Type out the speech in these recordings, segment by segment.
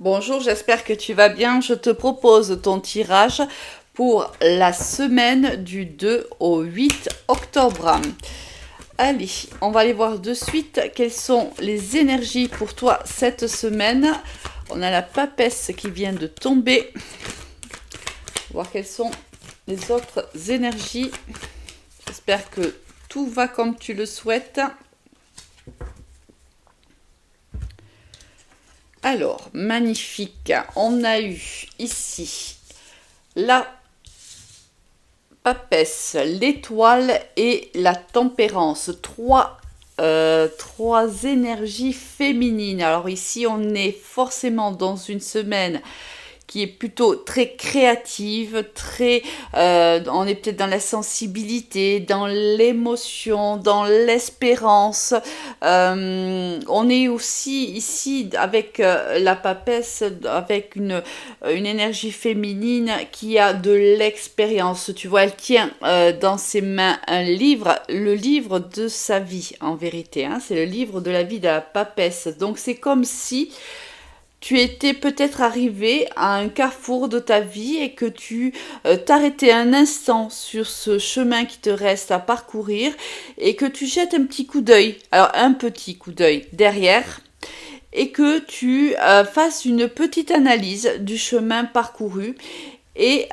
Bonjour, j'espère que tu vas bien. Je te propose ton tirage pour la semaine du 2 au 8 octobre. Allez, on va aller voir de suite quelles sont les énergies pour toi cette semaine. On a la papesse qui vient de tomber. Voir quelles sont les autres énergies. J'espère que tout va comme tu le souhaites. Alors, magnifique. On a eu ici la papesse, l'étoile et la tempérance. Trois énergies féminines. Alors ici, on est forcément dans une semaine qui est plutôt très créative, on est peut-être dans la sensibilité, dans l'émotion, dans l'espérance. On est aussi ici avec la papesse, avec une énergie féminine qui a de l'expérience. Tu vois, elle tient dans ses mains un livre, le livre de sa vie en vérité. Hein, c'est le livre de la vie de la papesse. Donc c'est comme si tu étais peut-être arrivé à un carrefour de ta vie et que tu t'arrêtais un instant sur ce chemin qui te reste à parcourir et que tu jettes un petit coup d'œil, alors un petit coup d'œil derrière et que tu fasses une petite analyse du chemin parcouru et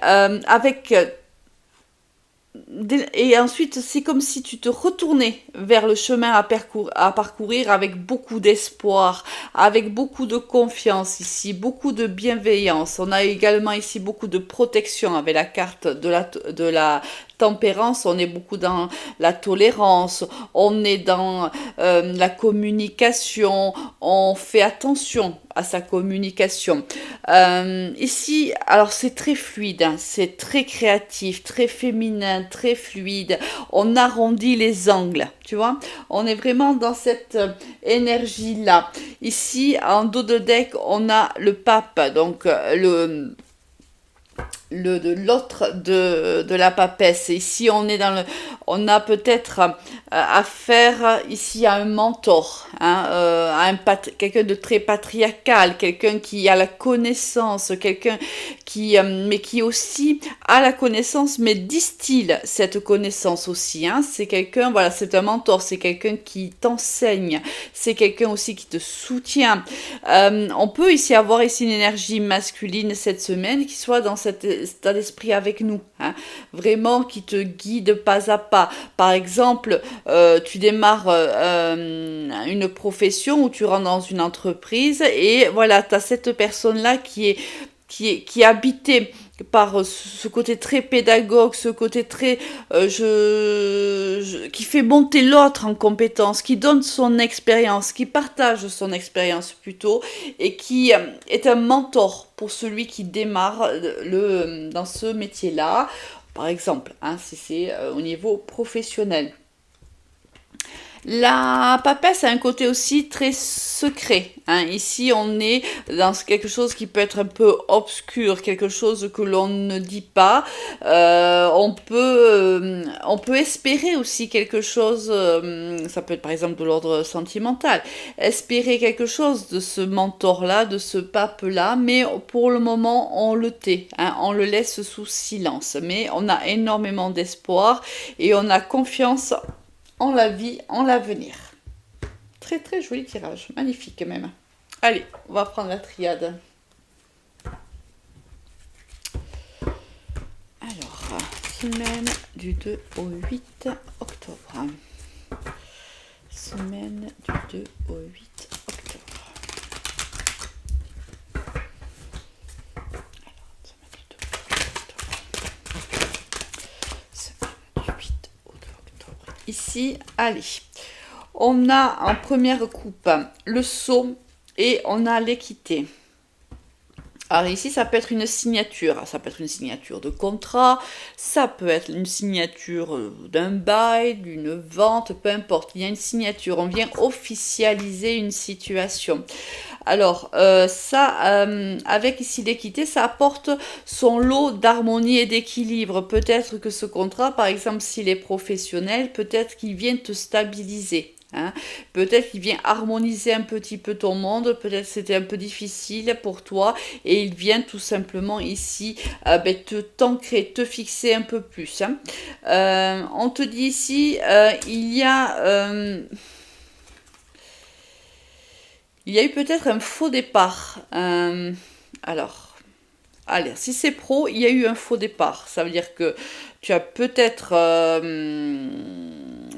et ensuite, c'est comme si tu te retournais vers le chemin à parcourir avec beaucoup d'espoir, avec beaucoup de confiance ici, beaucoup de bienveillance. On a également ici beaucoup de protection avec la carte de la tempérance. On est beaucoup dans la tolérance, on est dans la communication, on fait attention à sa communication. Ici, alors c'est très fluide, hein, c'est très créatif, très féminin, très fluide. On arrondit les angles, tu vois. On est vraiment dans cette énergie-là. Ici, en dos de deck, on a le pape, donc l'autre de la papesse. Ici, on a peut-être affaire ici à un mentor, hein, quelqu'un de très patriarcal, quelqu'un qui a la connaissance, quelqu'un mais qui aussi a la connaissance, mais distille cette connaissance aussi. Hein. C'est quelqu'un, voilà, c'est un mentor, c'est quelqu'un qui t'enseigne, c'est quelqu'un aussi qui te soutient. On peut ici avoir ici une énergie masculine cette semaine qui soit dans cet état d'esprit avec nous, hein, vraiment qui te guide pas à pas. Par exemple, tu démarres une profession ou tu rentres dans une entreprise et voilà, tu as cette personne-là qui est habitée par ce côté très pédagogue, ce côté très qui fait monter l'autre en compétence, qui donne son expérience, qui partage son expérience plutôt, et qui est un mentor pour celui qui démarre dans ce métier-là, par exemple, hein, si c'est au niveau professionnel. La papesse a un côté aussi très secret. Hein. Ici, on est dans quelque chose qui peut être un peu obscur, quelque chose que l'on ne dit pas. On peut espérer aussi quelque chose, ça peut être par exemple de l'ordre sentimental, espérer quelque chose de ce mentor-là, de ce pape-là, mais pour le moment, on le tait, hein, on le laisse sous silence. Mais on a énormément d'espoir et on a confiance en la vie, en l'avenir. Très très joli tirage, magnifique même. Allez, on va prendre la triade. Alors, semaine du 2 au 8 octobre. Semaine du 2 au 8 octobre. Ici, allez, on a en première coupe le sceau et on a l'équité. Alors ici, ça peut être une signature, ça peut être une signature de contrat, ça peut être une signature d'un bail, d'une vente, peu importe, il y a une signature, on vient officialiser une situation. Alors avec ici l'équité, ça apporte son lot d'harmonie et d'équilibre. Peut-être que ce contrat, par exemple, s'il est professionnel, peut-être qu'il vient te stabiliser. Hein. Peut-être qu'il vient harmoniser un petit peu ton monde, peut-être c'était un peu difficile pour toi et il vient tout simplement ici te t'ancrer, te fixer un peu plus. Hein. On te dit ici, il y a eu peut-être un faux départ. Alors, allez, si c'est pro, il y a eu un faux départ. Ça veut dire que tu as peut-être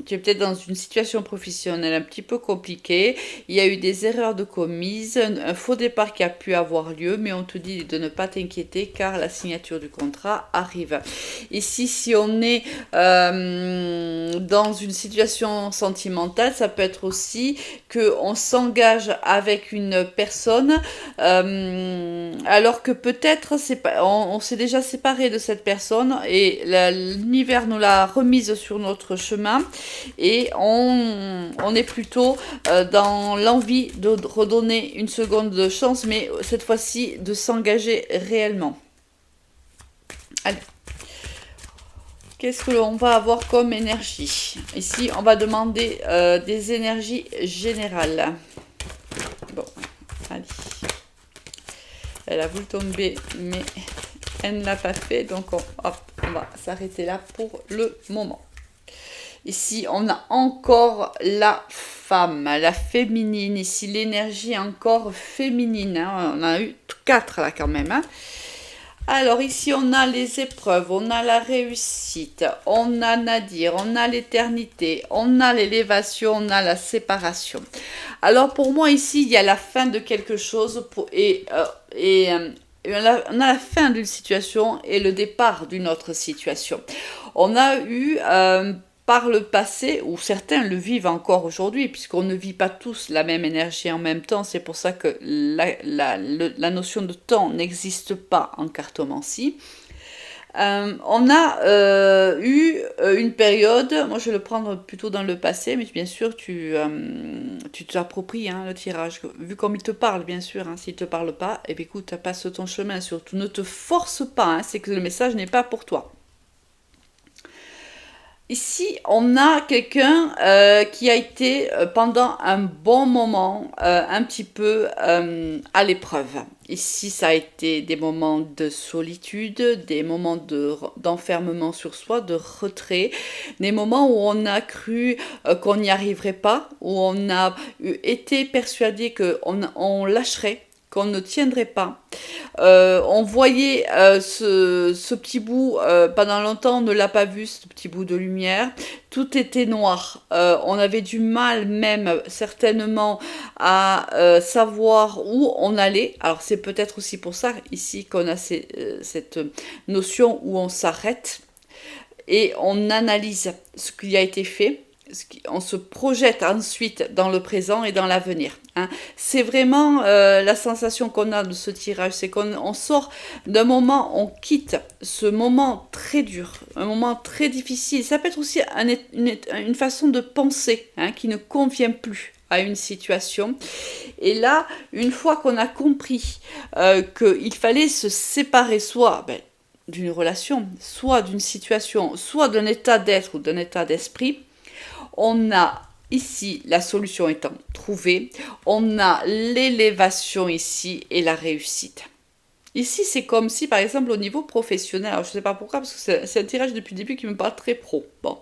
tu es peut-être dans une situation professionnelle un petit peu compliquée, il y a eu des erreurs de commises, un faux départ qui a pu avoir lieu, mais on te dit de ne pas t'inquiéter car la signature du contrat arrive. Ici, si on est dans une situation sentimentale, ça peut être aussi qu'on s'engage avec une personne alors que peut-être on s'est déjà séparé de cette personne et l'univers nous l'a remise sur notre chemin et on est plutôt dans l'envie de redonner une seconde chance, mais cette fois-ci de s'engager réellement. Allez. Qu'est-ce que l'on va avoir comme énergie? Ici, on va demander des énergies générales. Bon, allez. Elle a voulu tomber, mais elle ne l'a pas fait. Donc, on va s'arrêter là pour le moment. Ici, on a encore la femme, la féminine. Ici, l'énergie encore féminine. Hein. On a eu 4 là quand même. Hein. Alors ici, on a les épreuves, on a la réussite, on a Nadir, on a l'éternité, on a l'élévation, on a la séparation. Alors pour moi ici, il y a la fin de quelque chose on a la fin d'une situation et le départ d'une autre situation. On a eu par le passé, ou certains le vivent encore aujourd'hui, puisqu'on ne vit pas tous la même énergie en même temps, c'est pour ça que la notion de temps n'existe pas en cartomancie. On a eu une période, moi je vais le prendre plutôt dans le passé, mais bien sûr tu t'appropries le tirage, vu comme il te parle bien sûr, s'il ne te parle pas, et bien écoute, passe ton chemin, surtout ne te force pas, c'est que le message n'est pas pour toi. Ici, on a quelqu'un qui a été pendant un bon moment un petit peu à l'épreuve. Ici, ça a été des moments de solitude, des moments d'enfermement sur soi, de retrait, des moments où on a cru qu'on n'y arriverait pas, où on a été persuadé qu'on lâcherait, qu'on ne tiendrait pas. On voyait ce petit bout, pendant longtemps on ne l'a pas vu, ce petit bout de lumière, tout était noir, on avait du mal même certainement à savoir où on allait, alors c'est peut-être aussi pour ça ici qu'on a cette notion où on s'arrête et on analyse ce qui a été fait. On se projette ensuite dans le présent et dans l'avenir. C'est vraiment la sensation qu'on a de ce tirage, c'est qu'on sort d'un moment, on quitte ce moment très dur, un moment très difficile. Ça peut être aussi une façon de penser qui ne convient plus à une situation. Et là, une fois qu'on a compris qu'il fallait se séparer soit d'une relation, soit d'une situation, soit d'un état d'être ou d'un état d'esprit, on a ici la solution étant trouvée, on a l'élévation ici et la réussite. Ici, c'est comme si, par exemple, au niveau professionnel, alors je ne sais pas pourquoi, parce que c'est un tirage depuis le début qui me paraît très pro. Bon,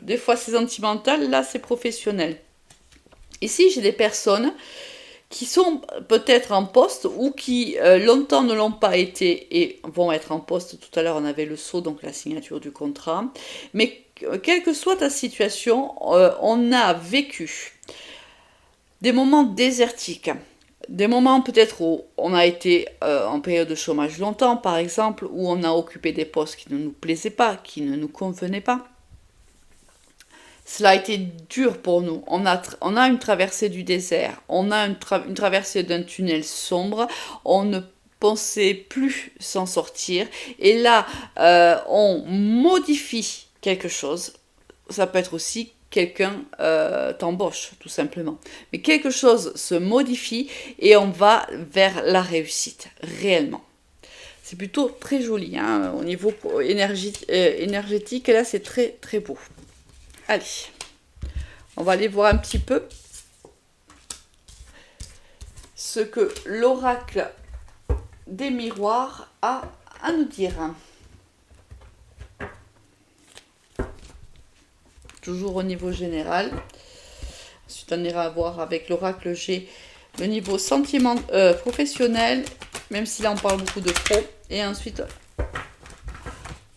des fois c'est sentimental, là c'est professionnel. Ici, j'ai des personnes qui sont peut-être en poste ou qui longtemps ne l'ont pas été et vont être en poste. Tout à l'heure, on avait le sceau, donc la signature du contrat. Mais quelle que soit ta situation, on a vécu des moments désertiques. Des moments peut-être où on a été en période de chômage longtemps, par exemple, où on a occupé des postes qui ne nous plaisaient pas, qui ne nous convenaient pas. Cela a été dur pour nous. On a une traversée du désert, on a une traversée d'un tunnel sombre, on ne pensait plus s'en sortir. Et là, on modifie quelque chose. Ça peut être aussi quelqu'un t'embauche, tout simplement. Mais quelque chose se modifie et on va vers la réussite, réellement. C'est plutôt très joli, au niveau énergétique. Et là, c'est très, très beau. Allez, On va aller voir un petit peu ce que l'oracle des miroirs a à nous dire. Toujours au niveau général. Ensuite, on ira voir avec l'oracle G le niveau sentiment professionnel, même si là on parle beaucoup de pro. Et ensuite,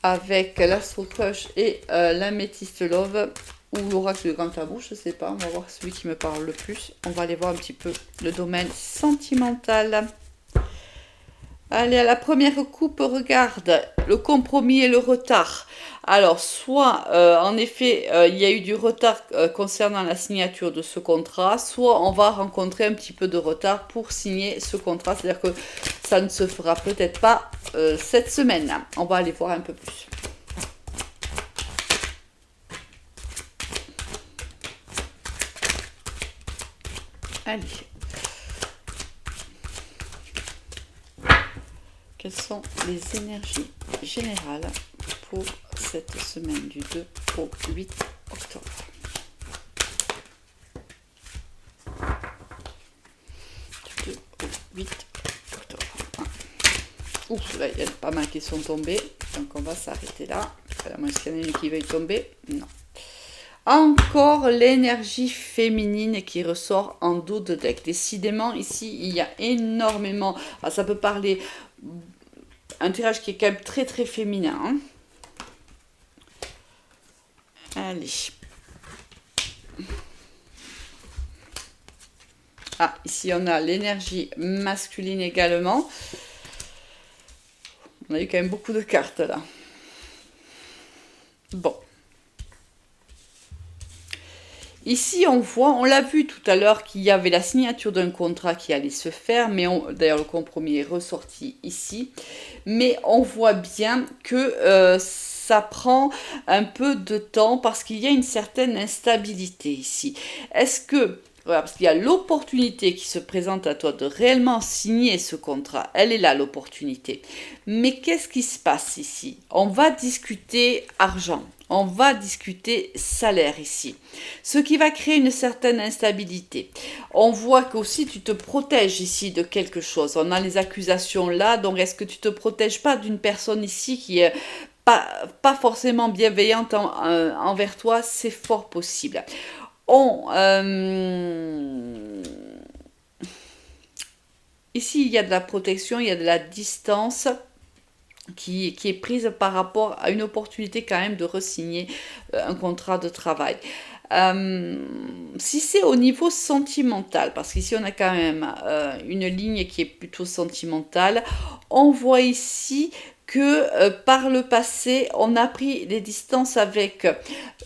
avec l'Astro Crush et l'améthyste Love, ou l'oracle de Grand Tabou, je sais pas, on va voir celui qui me parle le plus. On va aller voir un petit peu le domaine sentimental. Allez, à la première coupe, regarde le compromis et le retard. Alors, soit, en effet, il y a eu du retard concernant la signature de ce contrat, soit on va rencontrer un petit peu de retard pour signer ce contrat. C'est-à-dire que ça ne se fera peut-être pas cette semaine. On va aller voir un peu plus. Allez. Quelles sont les énergies générales pour cette semaine du 2 au 8 octobre? Du 2 au 8 octobre. Ouf, là, il y a pas mal qui sont tombés. Donc, on va s'arrêter là. À moins qu'il y en ait une qui veuille tomber. Non. Encore l'énergie féminine qui ressort en dos de deck. Décidément, ici, il y a énormément... Alors, ça peut parler... Un tirage qui est quand même très très féminin. Hein. Allez. Ah, ici on a l'énergie masculine également. On a eu quand même beaucoup de cartes là. Bon. Ici, on voit, on l'a vu tout à l'heure qu'il y avait la signature d'un contrat qui allait se faire, mais d'ailleurs le compromis est ressorti ici. Mais on voit bien que ça prend un peu de temps parce qu'il y a une certaine instabilité ici. Est-ce que, voilà, parce qu'il y a l'opportunité qui se présente à toi de réellement signer ce contrat, elle est là l'opportunité. Mais qu'est-ce qui se passe ici? On va discuter argent. On va discuter salaire ici, ce qui va créer une certaine instabilité. On voit qu'aussi tu te protèges ici de quelque chose. On a les accusations là, donc est-ce que tu te protèges pas d'une personne ici qui est pas forcément bienveillante envers toi? C'est fort possible. Ici, il y a de la protection, il y a de la distance qui est prise par rapport à une opportunité quand même de re-signer un contrat de travail. Si c'est au niveau sentimental, parce qu'ici on a quand même une ligne qui est plutôt sentimentale, on voit ici que par le passé, on a pris des distances avec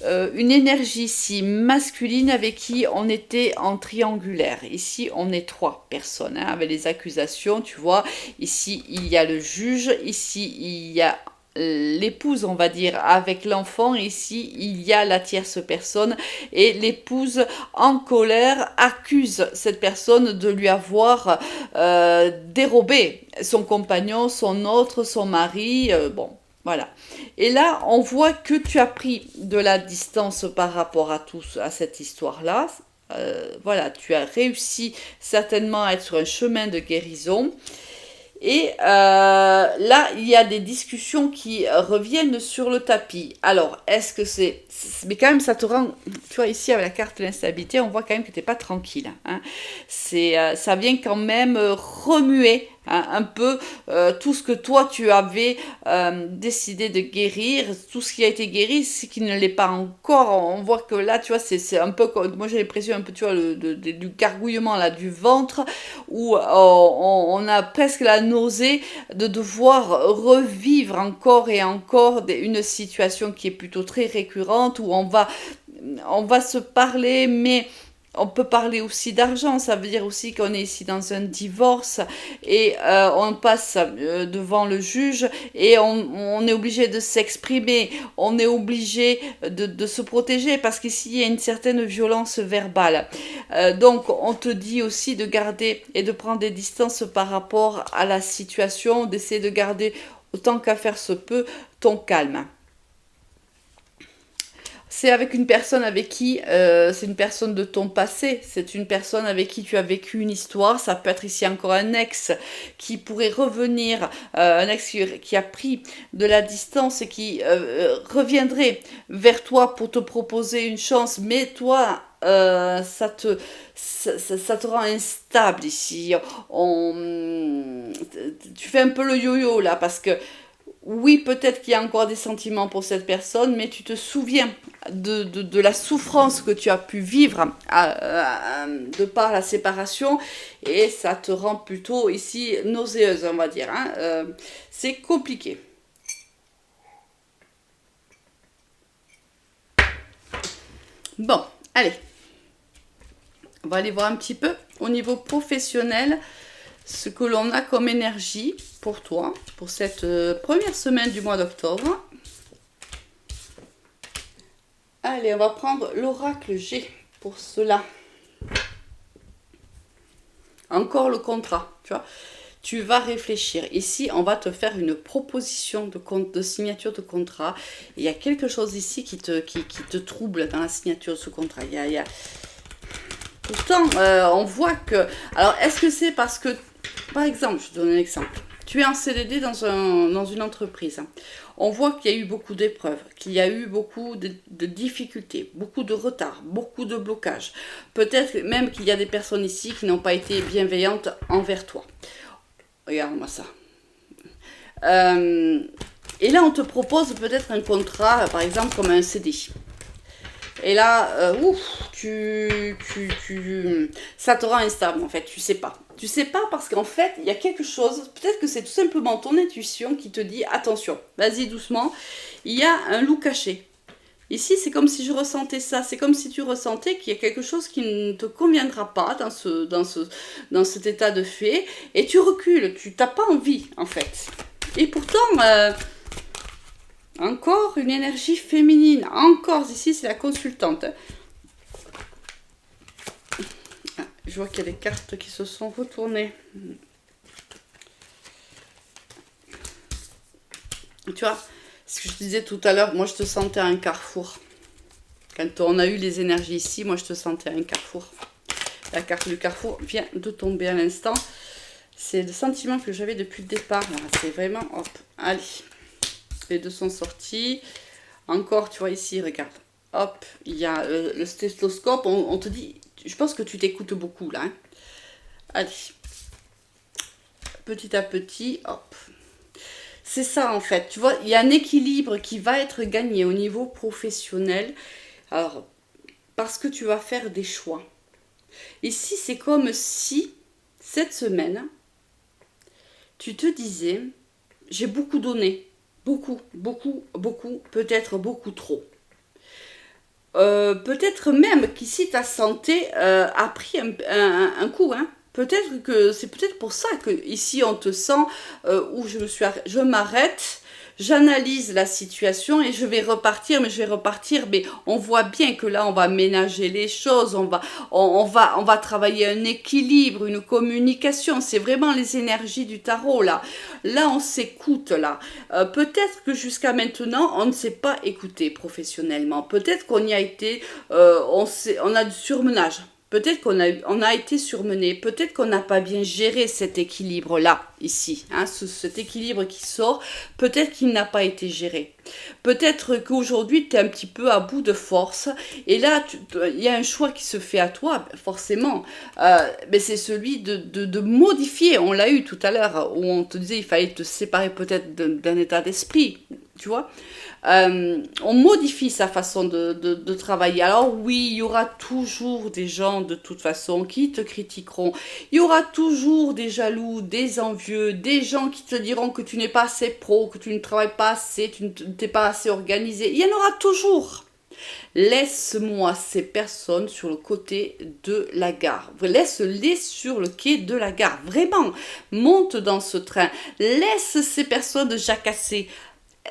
une énergie ici masculine avec qui on était en triangulaire. Ici, on est 3 personnes hein, avec les accusations, tu vois. Ici, il y a le juge. Ici, il y a l'épouse, on va dire, avec l'enfant. Ici, il y a la tierce personne et l'épouse en colère accuse cette personne de lui avoir dérobé son compagnon, son autre, son mari, bon, voilà. Et là, on voit que tu as pris de la distance par rapport à cette histoire-là. Voilà, tu as réussi certainement à être sur un chemin de guérison. Et là, il y a des discussions qui reviennent sur le tapis. Alors, est-ce que c'est... Mais quand même, ça te rend... Tu vois, ici, avec la carte de l'instabilité, on voit quand même que tu n'es pas tranquille. Hein. Ça vient quand même remuer hein, un peu tout ce que toi, tu avais décidé de guérir. Tout ce qui a été guéri, ce qui ne l'est pas encore. On voit que là, tu vois, c'est un peu... Moi, j'ai l'impression un peu, tu vois, du gargouillement là, du ventre, où on a presque la nausée de devoir revivre encore et encore une situation qui est plutôt très récurrente où on va se parler, mais on peut parler aussi d'argent, ça veut dire aussi qu'on est ici dans un divorce et on passe devant le juge et on est obligé de s'exprimer, on est obligé de se protéger parce qu'ici il y a une certaine violence verbale. Donc on te dit aussi de garder et de prendre des distances par rapport à la situation, d'essayer de garder autant qu'à faire se peut ton calme. C'est avec une personne avec qui, c'est une personne de ton passé, c'est une personne avec qui tu as vécu une histoire, ça peut être ici encore un ex qui pourrait revenir, un ex qui a pris de la distance et qui reviendrait vers toi pour te proposer une chance, mais toi, ça te rend instable ici. Tu fais un peu le yo-yo là, parce que oui, peut-être qu'il y a encore des sentiments pour cette personne, mais tu te souviens de la souffrance que tu as pu vivre de par la séparation, et ça te rend plutôt ici nauséeuse, on va dire. Hein. C'est compliqué. Bon, allez. On va aller voir un petit peu au niveau professionnel ce que l'on a comme énergie pour toi, pour cette première semaine du mois d'octobre. Allez, on va prendre l'oracle G pour cela. Encore le contrat, tu vois. Tu vas réfléchir. Ici, on va te faire une proposition de signature de contrat. Il y a quelque chose ici qui te trouble dans la signature de ce contrat. Pourtant, on voit que... Alors, est-ce que c'est parce que... Par exemple, je te donne un exemple. Tu es en CDD dans une entreprise. On voit qu'il y a eu beaucoup d'épreuves, qu'il y a eu beaucoup de difficultés, beaucoup de retards, beaucoup de blocages. Peut-être même qu'il y a des personnes ici qui n'ont pas été bienveillantes envers toi. Regarde-moi ça. Et là, on te propose peut-être un contrat, par exemple, comme un CDI. Et là, ça te rend instable, en fait, tu sais pas. Tu sais pas parce qu'en fait, il y a quelque chose, peut-être que c'est tout simplement ton intuition qui te dit, attention, vas-y doucement, il y a un loup caché. Ici, c'est comme si je ressentais ça, c'est comme si tu ressentais qu'il y a quelque chose qui ne te conviendra pas dans cet état de fait, et tu recules, tu n'as pas envie, en fait. Et pourtant... encore une énergie féminine. Encore, ici, c'est la consultante. Je vois qu'il y a des cartes qui se sont retournées. Tu vois, ce que je disais tout à l'heure, moi, je te sentais à un carrefour. Quand on a eu les énergies ici, moi, je te sentais à un carrefour. La carte du carrefour vient de tomber à l'instant. C'est le sentiment que j'avais depuis le départ. C'est vraiment... Hop, allez. Les deux sont sortis. Encore, tu vois ici, regarde. Hop, il y a le stéthoscope. On te dit, je pense que tu t'écoutes beaucoup là. Hein. Allez. Petit à petit, hop. C'est ça en fait. Tu vois, il y a un équilibre qui va être gagné au niveau professionnel. Alors, parce que tu vas faire des choix. Ici, c'est comme si, cette semaine, tu te disais, j'ai beaucoup donné. Beaucoup, beaucoup, beaucoup, peut-être beaucoup trop. Peut-être même qu'ici ta santé a pris un coup. Hein. Peut-être que c'est peut-être pour ça que ici on te sent où je m'arrête, j'analyse la situation et je vais repartir, mais on voit bien que là on va ménager les choses, on va travailler un équilibre, une communication, c'est vraiment les énergies du tarot là. Là on s'écoute là. Peut-être que jusqu'à maintenant on ne s'est pas écouté professionnellement, peut-être qu'on y a été, on a du surmenage. Peut-être qu'on a été surmené, peut-être qu'on n'a pas bien géré cet équilibre-là, ici, hein, cet équilibre qui sort, peut-être qu'il n'a pas été géré. Peut-être qu'aujourd'hui, tu es un petit peu à bout de force, et là, il y a un choix qui se fait à toi, forcément, mais c'est celui de modifier, on l'a eu tout à l'heure, où on te disait il fallait te séparer peut-être d'un état d'esprit, tu vois. On modifie sa façon de travailler. Alors oui, il y aura toujours des gens de toute façon qui te critiqueront. Il y aura toujours des jaloux, des envieux, des gens qui te diront que tu n'es pas assez pro, que tu ne travailles pas assez, tu n'es pas assez organisé. Il y en aura toujours. Laisse-moi ces personnes sur le côté de la gare. Laisse-les sur le quai de la gare. Vraiment, monte dans ce train. Laisse ces personnes jacasser.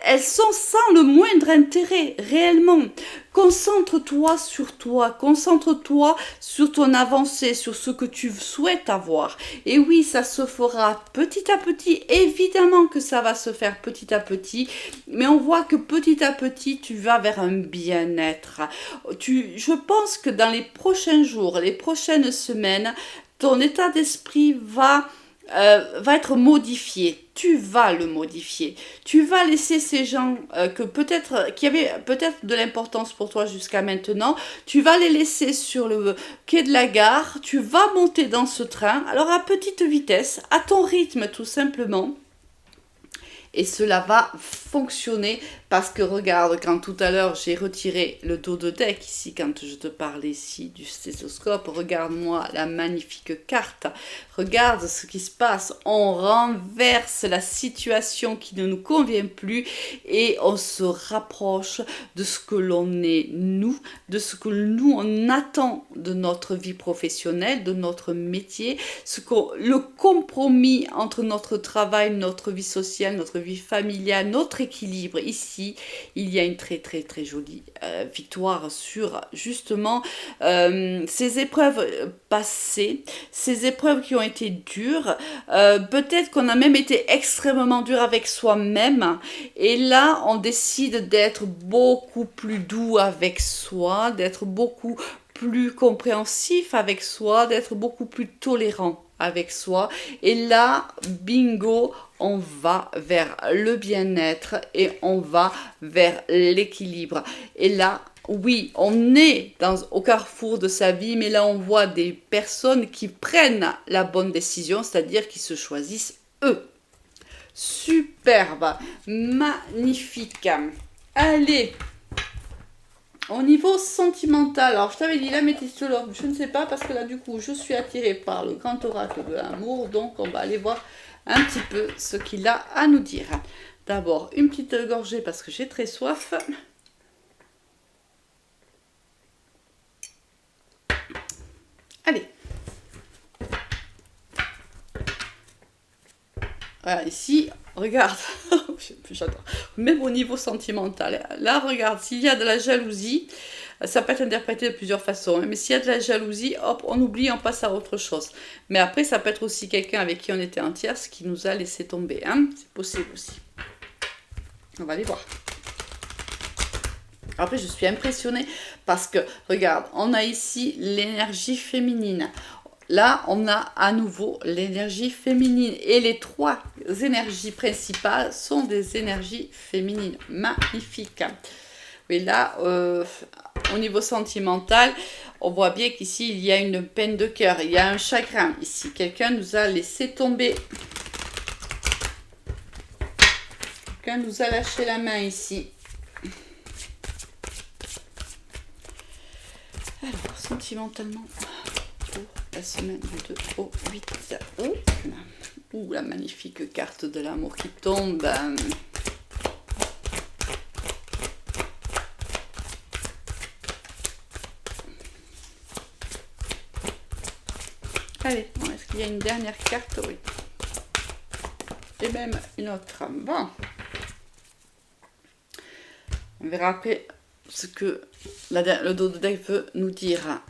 elles sont sans le moindre intérêt, réellement. Concentre-toi, concentre-toi sur ton avancée, sur ce que tu souhaites avoir. Et oui, ça se fera petit à petit, évidemment que ça va se faire petit à petit, mais on voit que petit à petit, tu vas vers un bien-être. Je pense que dans les prochains jours, les prochaines semaines, ton état d'esprit va être modifié. Tu vas le modifier. Tu vas laisser ces gens qui avaient peut-être de l'importance pour toi jusqu'à maintenant, tu vas les laisser sur le quai de la gare, tu vas monter dans ce train, alors à petite vitesse, à ton rythme tout simplement. Et cela va fonctionner parce que regarde, quand tout à l'heure j'ai retiré le dos de deck ici, quand je te parlais ici du stéthoscope, regarde-moi la magnifique carte, regarde ce qui se passe, on renverse la situation qui ne nous convient plus et on se rapproche de ce que l'on est nous, de ce que nous on attend de notre vie professionnelle, de notre métier, le compromis entre notre travail, notre vie sociale, notre vie familiale, notre équilibre. Ici, il y a une très très très jolie victoire sur justement ces épreuves passées, ces épreuves qui ont été dures. Peut-être qu'on a même été extrêmement dur avec soi-même. Et là, on décide d'être beaucoup plus doux avec soi, d'être beaucoup plus compréhensif avec soi, d'être beaucoup plus tolérant avec soi. Et là, bingo, on va vers le bien-être et on va vers l'équilibre. Et là, oui, on est au carrefour de sa vie, mais là, on voit des personnes qui prennent la bonne décision, c'est-à-dire qui se choisissent eux. Superbe, magnifique. Allez, au niveau sentimental, alors je t'avais dit l'améthystologue, je ne sais pas parce que là du coup je suis attirée par le grand oracle de l'amour, donc on va aller voir un petit peu ce qu'il a à nous dire. D'abord une petite gorgée parce que j'ai très soif. Allez. Voilà, ici, regarde, j'adore, même au niveau sentimental, là, regarde, s'il y a de la jalousie, ça peut être interprété de plusieurs façons, mais s'il y a de la jalousie, hop, on oublie, on passe à autre chose. Mais après, ça peut être aussi quelqu'un avec qui on était en tierce qui nous a laissé tomber, hein, c'est possible aussi. On va aller voir. Après, je suis impressionnée parce que, regarde, on a ici l'énergie féminine. Là, on a à nouveau l'énergie féminine. Et les trois énergies principales sont des énergies féminines. Magnifique. Oui, là, au niveau sentimental, on voit bien qu'ici, il y a une peine de cœur. Il y a un chagrin ici. Quelqu'un nous a laissé tomber. Quelqu'un nous a lâché la main ici. Alors, sentimentalement... la semaine du 2 au 8 août. Ouh, la magnifique carte de l'amour qui tombe. Allez, bon, est-ce qu'il y a une dernière carte? Oui. Et même une autre. Bon. On verra après ce que le dos de deck veut nous dire.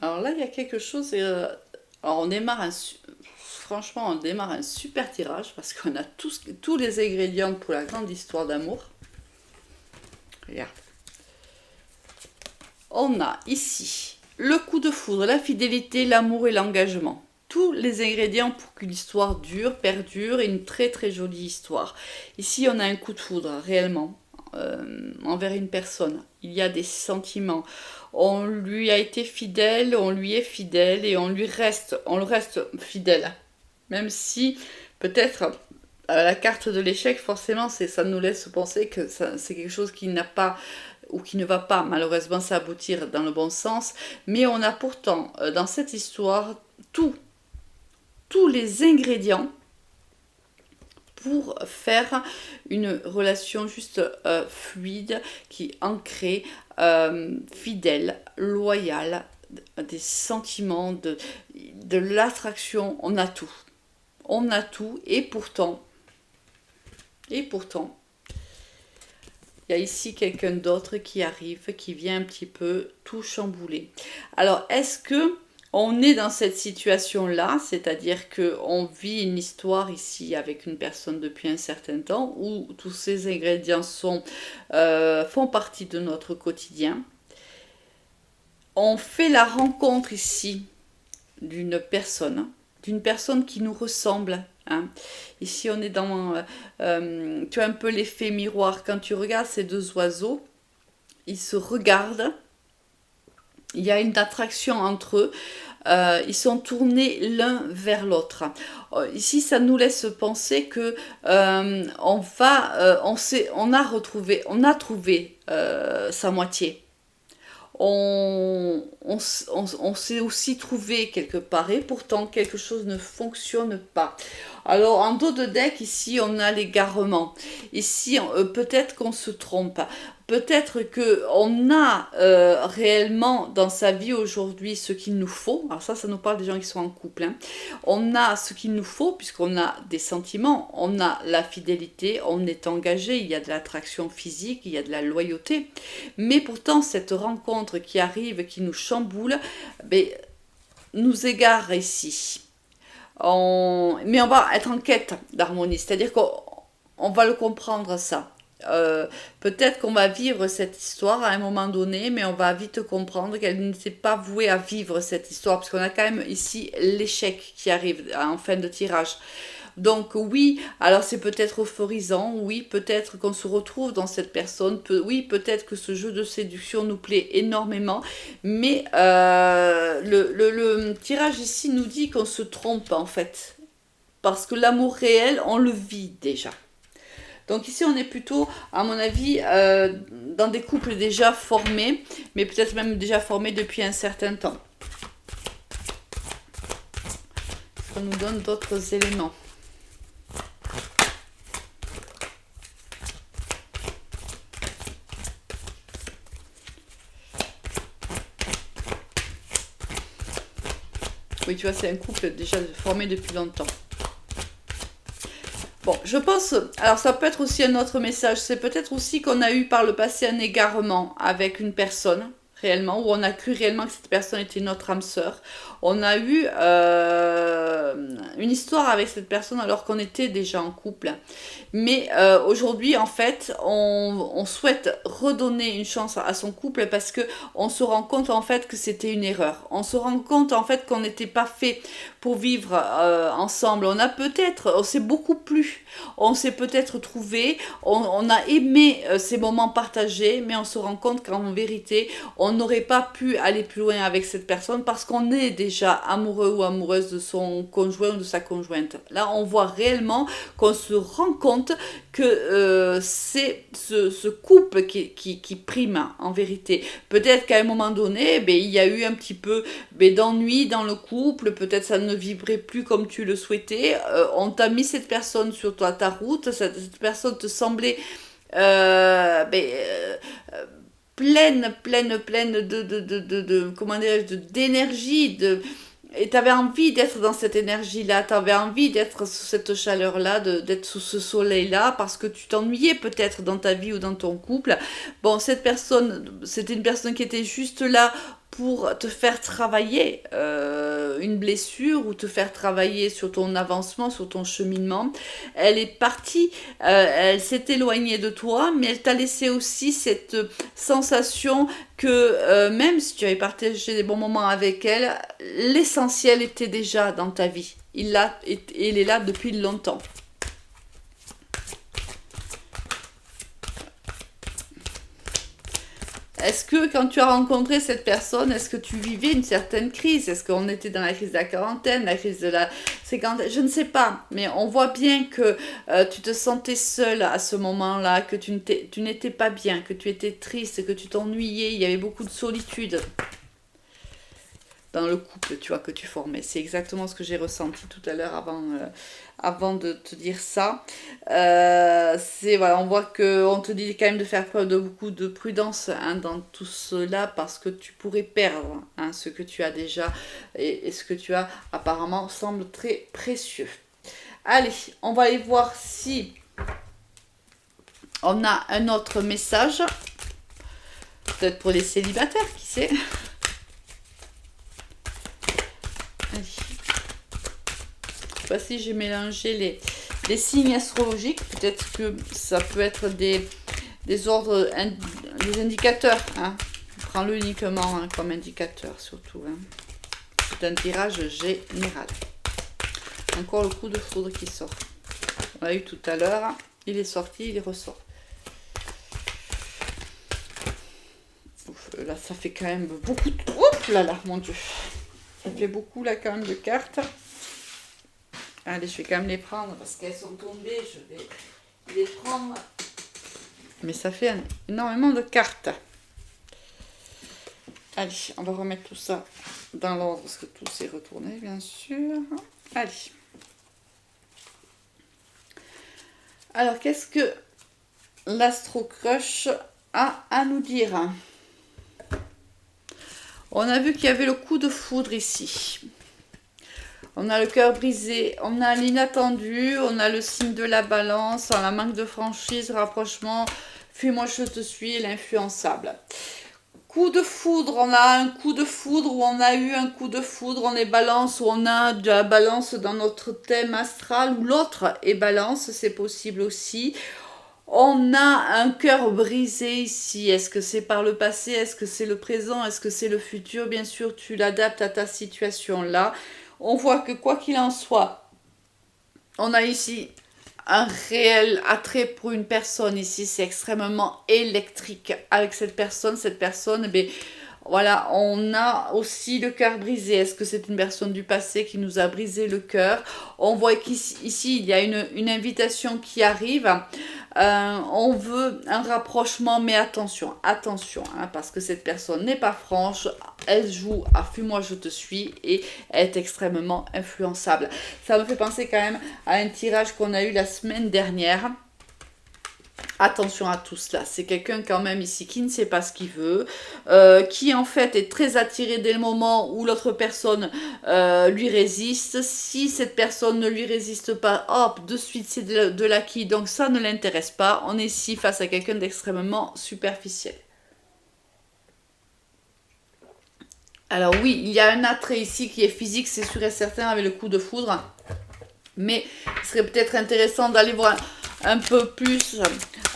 Alors là, il y a quelque chose. Alors on démarre franchement, on démarre un super tirage parce qu'on a tous les ingrédients pour la grande histoire d'amour. Regarde. On a ici le coup de foudre, la fidélité, l'amour et l'engagement. Tous les ingrédients pour qu'une histoire dure, perdure et une très très jolie histoire. Ici, on a un coup de foudre, réellement, envers une personne. Il y a des sentiments. On lui a été fidèle, on lui est fidèle et on le reste fidèle. Même si, peut-être, la carte de l'échec, forcément, ça nous laisse penser que c'est quelque chose qui n'a pas ou qui ne va pas malheureusement s'aboutir dans le bon sens, mais on a pourtant dans cette histoire tous les ingrédients pour faire une relation juste fluide, qui est ancrée, fidèle, loyale, des sentiments, de l'attraction. On a tout. On a tout et pourtant, il y a ici quelqu'un d'autre qui arrive, qui vient un petit peu tout chambouler. Alors, est-ce que on est dans cette situation-là, c'est-à-dire qu'on vit une histoire ici avec une personne depuis un certain temps, où tous ces ingrédients font partie de notre quotidien. On fait la rencontre ici d'une personne qui nous ressemble. Hein. Ici, on est dans, tu as un peu l'effet miroir. Quand tu regardes ces deux oiseaux, ils se regardent. Il y a une attraction entre eux. Ils sont tournés l'un vers l'autre. Ici, ça nous laisse penser que on a trouvé sa moitié. On s'est aussi trouvé quelque part et pourtant quelque chose ne fonctionne pas. Alors en dos de deck ici on a l'égarement. Ici peut-être qu'on se trompe. Peut-être qu'on a réellement dans sa vie aujourd'hui ce qu'il nous faut. Alors ça nous parle des gens qui sont en couple. Hein. On a ce qu'il nous faut puisqu'on a des sentiments, on a la fidélité, on est engagé, il y a de l'attraction physique, il y a de la loyauté. Mais pourtant cette rencontre qui arrive, qui nous chamboule, nous égare ici. Mais on va être en quête d'harmonie, c'est-à-dire qu'on va le comprendre ça. Peut-être qu'on va vivre cette histoire à un moment donné, mais on va vite comprendre qu'elle n'était pas vouée à vivre cette histoire, parce qu'on a quand même ici l'échec qui arrive en fin de tirage. Donc oui, alors c'est peut-être euphorisant, oui, peut-être qu'on se retrouve dans cette personne, oui, peut-être que ce jeu de séduction nous plaît énormément, mais le tirage ici nous dit qu'on se trompe en fait, parce que l'amour réel, on le vit déjà. Donc ici, on est plutôt, à mon avis, dans des couples déjà formés, mais peut-être même déjà formés depuis un certain temps. Ça nous donne d'autres éléments. Oui, tu vois, c'est un couple déjà formé depuis longtemps. Bon, je pense, alors ça peut être aussi un autre message, c'est peut-être aussi qu'on a eu par le passé un égarement avec une personne, réellement, où on a cru réellement que cette personne était notre âme sœur. On a eu une histoire avec cette personne alors qu'on était déjà en couple. Mais aujourd'hui, en fait, on souhaite redonner une chance à son couple parce que on se rend compte en fait que c'était une erreur. On se rend compte en fait qu'on n'était pas fait pour vivre ensemble. On s'est beaucoup plu. On s'est peut-être trouvé. On a aimé ces moments partagés, mais on se rend compte qu'en vérité, on n'aurait pas pu aller plus loin avec cette personne parce qu'on est déjà amoureux ou amoureuse de son conjoint ou de sa conjointe. Là, on voit réellement qu'on se rend compte que c'est ce couple qui prime en vérité. Peut-être qu'à un moment donné, il y a eu un petit peu d'ennui dans le couple, peut-être ça ne vibrait plus comme tu le souhaitais. On t'a mis cette personne sur ta route, cette personne te semblait pleine de comment dirais-je, d'énergie, et tu avais envie d'être dans cette énergie-là, tu avais envie d'être sous cette chaleur-là, d'être sous ce soleil-là, parce que tu t'ennuyais peut-être dans ta vie ou dans ton couple. Bon, cette personne, c'était une personne qui était juste là pour te faire travailler une blessure ou te faire travailler sur ton avancement, sur ton cheminement. Elle est partie, elle s'est éloignée de toi, mais elle t'a laissé aussi cette sensation que même si tu avais partagé des bons moments avec elle, l'essentiel était déjà dans ta vie. Il est là depuis longtemps. Est-ce que quand tu as rencontré cette personne, est-ce que tu vivais une certaine crise? Est-ce qu'on était dans la crise de la quarantaine, la crise de la cinquantaine? Je ne sais pas, mais on voit bien que tu te sentais seule à ce moment-là, que tu n'étais pas bien, que tu étais triste, que tu t'ennuyais, il y avait beaucoup de solitude. dans le couple, tu vois, que tu formais. C'est exactement ce que j'ai ressenti tout à l'heure avant de te dire ça. Voilà, on voit qu'on te dit quand même de faire preuve de beaucoup de prudence, hein, dans tout cela, parce que tu pourrais perdre, hein, ce que tu as déjà, et ce que tu as apparemment semble très précieux. Allez, on va aller voir si on a un autre message. Peut-être pour les célibataires, qui sait. Allez. Je sais pas si j'ai mélangé les signes astrologiques. Peut-être que ça peut être des ordres, des indicateurs. Hein. Prends-le uniquement, hein, comme indicateur surtout. Hein. C'est un tirage général. Encore le coup de foudre qui sort. On l'a eu tout à l'heure. Il est sorti, il ressort. Ouf, là, ça fait quand même beaucoup de... Oups là là, mon Dieu. Ça fait beaucoup là quand même de cartes. Allez, je vais quand même les prendre parce qu'elles sont tombées. Je vais les prendre. Mais ça fait énormément de cartes. Allez, on va remettre tout ça dans l'ordre parce que tout s'est retourné, bien sûr. Allez. Alors, qu'est-ce que l'Astro Crush a à nous dire? On a vu qu'il y avait le coup de foudre ici. On a le cœur brisé, on a l'inattendu, on a le signe de la balance, on a manque de franchise, rapprochement, fuis-moi je te suis, l'influençable. Coup de foudre, on a un coup de foudre ou on a eu un coup de foudre, on est balance ou on a de la balance dans notre thème astral ou l'autre est balance, c'est possible aussi. On a un cœur brisé ici. Est-ce que c'est par le passé? Est-ce que c'est le présent? Est-ce que c'est le futur? Bien sûr, tu l'adaptes à ta situation là. On voit que quoi qu'il en soit, on a ici un réel attrait pour une personne. Ici, c'est extrêmement électrique avec cette personne. Cette personne, ben, voilà, on a aussi le cœur brisé. Est-ce que c'est une personne du passé qui nous a brisé le cœur? On voit qu'ici, il y a une invitation qui arrive. On veut un rapprochement, mais attention, hein, parce que cette personne n'est pas franche. Elle joue à fuis-moi, je te suis et elle est extrêmement influençable. Ça me fait penser quand même à un tirage qu'on a eu la semaine dernière. Attention à tout cela, c'est quelqu'un quand même ici qui ne sait pas ce qu'il veut, qui en fait est très attiré dès le moment où l'autre personne lui résiste. Si cette personne ne lui résiste pas, hop, de suite c'est de l'acquis, donc ça ne l'intéresse pas. On est ici face à quelqu'un d'extrêmement superficiel. Alors oui, il y a un attrait ici qui est physique, c'est sûr et certain avec le coup de foudre, mais il serait peut-être intéressant d'aller voir un peu plus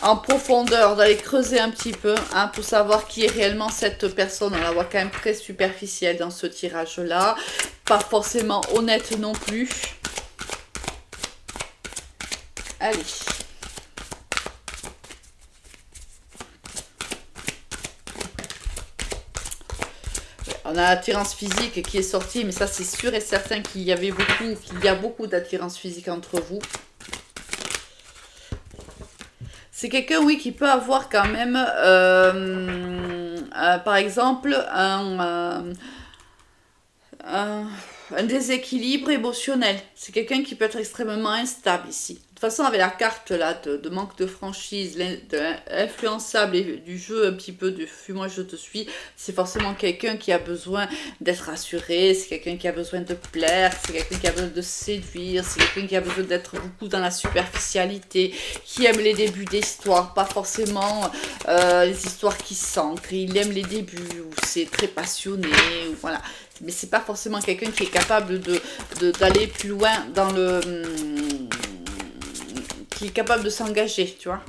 en profondeur, d'aller creuser un petit peu, hein, pour savoir qui est réellement cette personne. On la voit quand même très superficielle dans ce tirage-là, pas forcément honnête non plus. Allez. On a l'attirance physique qui est sortie, mais ça c'est sûr et certain qu'il y a beaucoup d'attirance physique entre vous. C'est quelqu'un, oui, qui peut avoir quand même, par exemple, un déséquilibre émotionnel. C'est quelqu'un qui peut être extrêmement instable ici. De toute façon, avec la carte là de manque de franchise, de influençable et du jeu un petit peu de fuis-moi je te suis, c'est forcément quelqu'un qui a besoin d'être rassuré, c'est quelqu'un qui a besoin de plaire, c'est quelqu'un qui a besoin de séduire, c'est quelqu'un qui a besoin d'être beaucoup dans la superficialité, qui aime les débuts d'histoire, pas forcément les histoires qui s'ancrent. Il aime les débuts où c'est très passionné, ou voilà. Mais c'est pas forcément quelqu'un qui est capable d'aller plus loin dans le... qui est capable de s'engager, tu vois.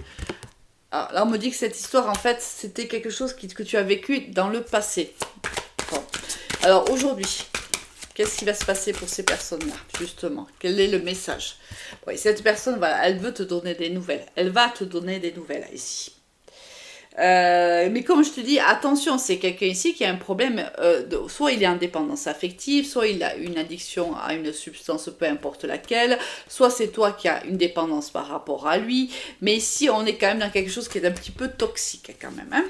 Alors, là, on me dit que cette histoire, en fait, c'était quelque chose que tu as vécu dans le passé. Bon. Alors, aujourd'hui, qu'est-ce qui va se passer pour ces personnes-là, justement? Quel est le message? Oui, cette personne, voilà, elle veut te donner des nouvelles. Elle va te donner des nouvelles, ici. Mais comme je te dis, attention, c'est quelqu'un ici qui a un problème, soit il est en dépendance affective, soit il a une addiction à une substance, peu importe laquelle, soit c'est toi qui as une dépendance par rapport à lui, mais ici on est quand même dans quelque chose qui est un petit peu toxique quand même. Hein.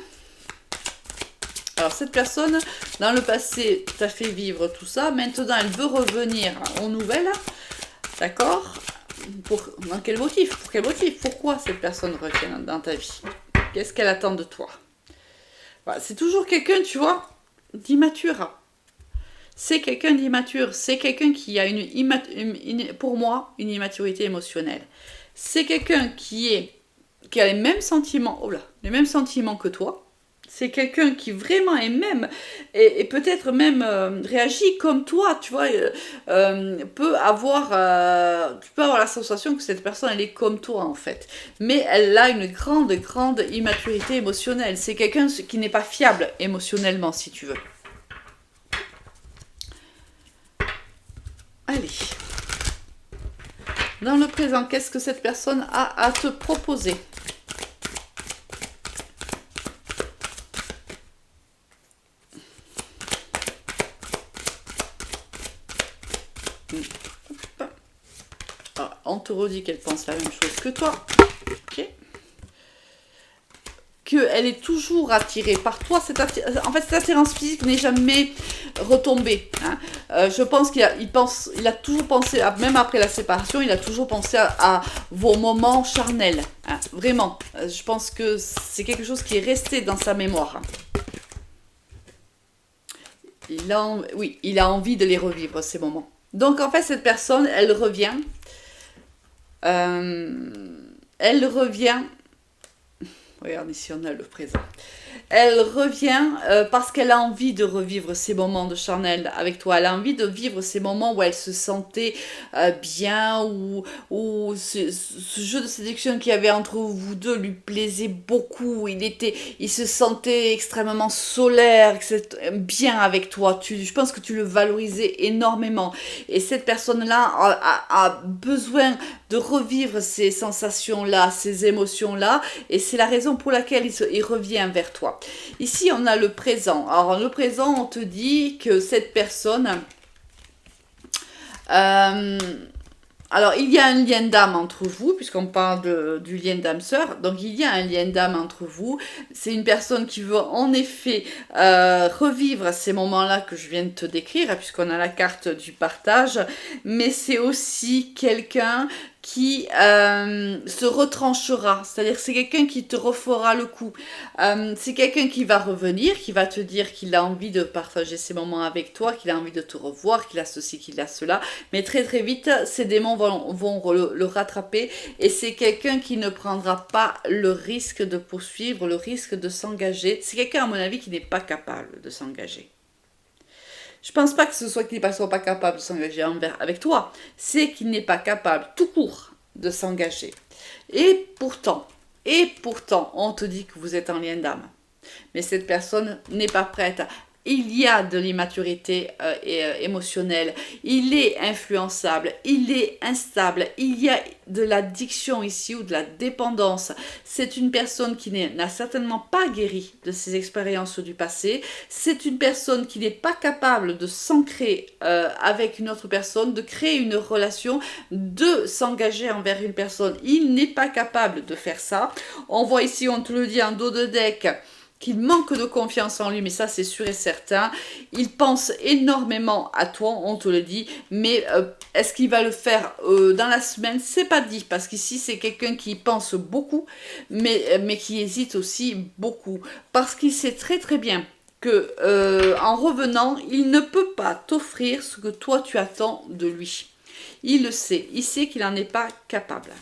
Alors cette personne, dans le passé, t'a fait vivre tout ça. Maintenant, elle veut revenir aux nouvelles. D'accord? Dans quel motif? Pour quel motif? Pourquoi cette personne revient dans ta vie? Qu'est-ce qu'elle attend de toi? Voilà, c'est toujours quelqu'un, tu vois, d'immature. C'est quelqu'un d'immature. C'est quelqu'un qui a pour moi, une immaturité émotionnelle. C'est quelqu'un qui a les mêmes sentiments, les mêmes sentiments que toi. C'est quelqu'un qui vraiment est même, et peut-être même réagit comme toi, tu vois, tu peux avoir la sensation que cette personne, elle est comme toi en fait. Mais elle a une grande, grande immaturité émotionnelle. C'est quelqu'un qui n'est pas fiable émotionnellement, si tu veux. Allez. Dans le présent, qu'est-ce que cette personne a à te proposer ? On te redit qu'elle pense la même chose que toi. Ok. Qu'elle est toujours attirée par toi. En fait, cette attirance physique n'est jamais retombée. Hein. Je pense qu'il a toujours pensé, même après la séparation, il a toujours pensé à vos moments charnels. Hein. Vraiment. Je pense que c'est quelque chose qui est resté dans sa mémoire. Il a envie de les revivre, ces moments. Donc, en fait, cette personne, elle revient. Regarde ici, on a le présent. Elle revient parce qu'elle a envie de revivre ces moments de charnel avec toi. Elle a envie de vivre ces moments où elle se sentait bien, où ce jeu de séduction qu'il y avait entre vous deux lui plaisait beaucoup. Il se sentait extrêmement solaire, bien avec toi. Je pense que tu le valorisais énormément. Et cette personne-là a besoin de revivre ces sensations-là, ces émotions-là. Et c'est la raison pour laquelle il revient vers toi. Ici, on a le présent. Alors, le présent, on te dit que cette personne... alors, il y a un lien d'âme entre vous, puisqu'on parle du lien d'âme-sœur. Donc, il y a un lien d'âme entre vous. C'est une personne qui veut, en effet, revivre ces moments-là que je viens de te décrire, puisqu'on a la carte du partage. Mais c'est aussi quelqu'un qui se retranchera, c'est-à-dire c'est quelqu'un qui te refera le coup, c'est quelqu'un qui va revenir, qui va te dire qu'il a envie de partager ces moments avec toi, qu'il a envie de te revoir, qu'il a ceci, qu'il a cela, mais très très vite, ces démons vont le rattraper, et c'est quelqu'un qui ne prendra pas le risque de poursuivre, le risque de s'engager, c'est quelqu'un à mon avis qui n'est pas capable de s'engager. Je pense pas que ce soit qu'il ne soit pas capable de s'engager avec toi. C'est qu'il n'est pas capable, tout court, de s'engager. Et pourtant, on te dit que vous êtes en lien d'âme. Mais cette personne n'est pas prête. Il y a de l'immaturité émotionnelle, il est influençable, il est instable, il y a de l'addiction ici ou de la dépendance. C'est une personne qui n'a certainement pas guéri de ses expériences du passé. C'est une personne qui n'est pas capable de s'ancrer avec une autre personne, de créer une relation, de s'engager envers une personne. Il n'est pas capable de faire ça. On voit ici, on te le dit en dos de deck, qu'il manque de confiance en lui, mais ça c'est sûr et certain. Il pense énormément à toi, on te le dit, mais est-ce qu'il va le faire dans la semaine? C'est pas dit, parce qu'ici c'est quelqu'un qui pense beaucoup, mais qui hésite aussi beaucoup, parce qu'il sait très très bien que en revenant, il ne peut pas t'offrir ce que toi tu attends de lui. Il le sait, il sait qu'il n'en est pas capable.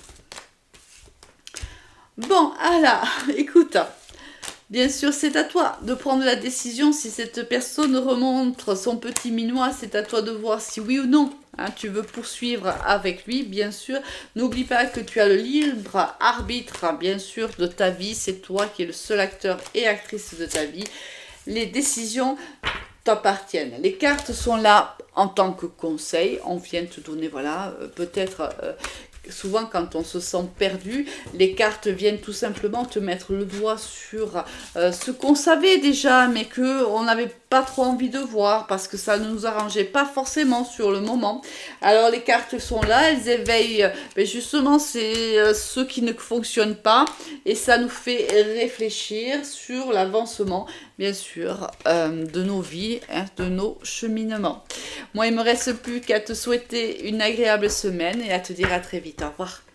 Bon, alors, écoute... Bien sûr, c'est à toi de prendre la décision. Si cette personne remonte son petit minois, c'est à toi de voir si oui ou non tu veux poursuivre avec lui, bien sûr. N'oublie pas que tu as le libre arbitre, bien sûr, de ta vie. C'est toi qui es le seul acteur et actrice de ta vie. Les décisions t'appartiennent. Les cartes sont là en tant que conseil. On vient te donner, voilà, peut-être... souvent quand on se sent perdu, les cartes viennent tout simplement te mettre le doigt sur ce qu'on savait déjà, mais qu'on n'avait pas trop envie de voir parce que ça ne nous arrangeait pas forcément sur le moment. Alors les cartes sont là, elles éveillent justement c'est ce qui ne fonctionne pas et ça nous fait réfléchir sur l'avancement, bien sûr, de nos vies, hein, de nos cheminements. Moi, il me reste plus qu'à te souhaiter une agréable semaine et à te dire à très vite. Au revoir.